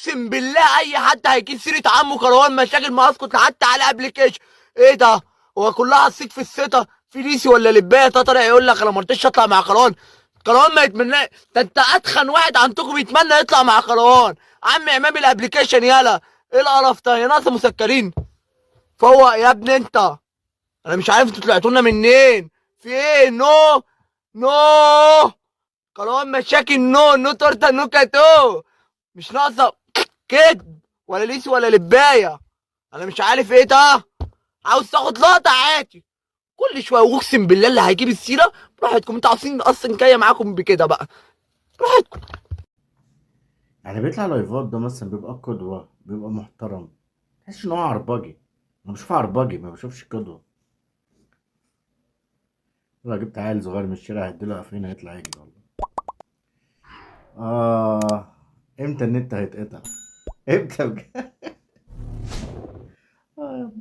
اقسم بالله اي حد هيجيب سيره عمه كروان مشاكل ما اسكت حتى على ابلكيشن. ايه ده؟ هو كلها هتصيك في السيطه في ليسي ولا لبايه طالع يقول لك انا ما رضيتش اطلع مع كروان. كروان ما يتمنى. ده انت اتخن واحد عندكم يتمنى يطلع مع كروان. عم امام الابلكيشن يالا. ايه القرف ده يا ناس مسكرين. فوق يا ابني انت. انا مش عارف انتوا طلعتوا لنا منين. في ايه؟ نو. نو. كروان مشاكل. نو نو تورته نو كاتو. مش ناقصه كده. ولا ليسي ولا لبايه. انا مش عارف ايه ده. عاوز تاخد لقطه عادي. كل شويه اقسم بالله اللي هيجيب السيره براحتكم. انتوا عاوزين اصلا جايه معاكم بكده بقى. براحتكم. يعني بيطلع لايفات ده مثلا بيبقى قدوة، بيبقى محترم. تحس ان هو عربجي. انا بشوف عربجي ما بشوفش قدوة. لو جبت عيل صغير من الشارع هديله قفين هيطلع يجري والله. اه. امتى النت هيتقطع؟ امتى بجد؟